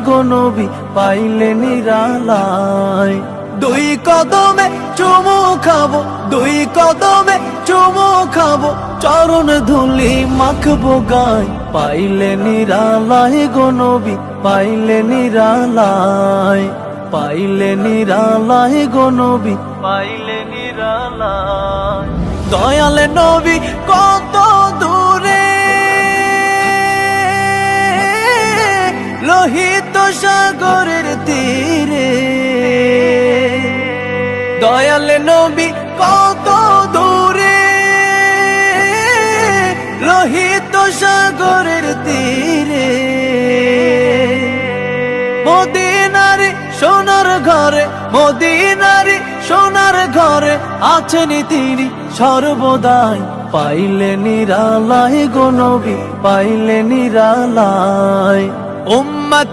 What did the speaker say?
গো নবী পাইলে নিরালায়। দুই কদমে চুমু খাবো, দুই কদমে চুমু খাবো, চরণ ধুলি মাখবো গায়। পাইলে নিরালায় গো নবী পাইলে নিরালায়, পাইলে নিরালায় গো নবী পাইলে নিরালায়। দয়ালে নবী কত দূরে, লোহিত সাগরের তীরে। দয়ালে নবী কত দূরে, লোহিত সাগরের তীরে। মদিনার সোনার ঘরে, মদিনার সোনার ঘরে আছেন তিনি সর্বদাই। পাইলে নিরালায় গো নবী পাইলে নিরালায়। উম্মতি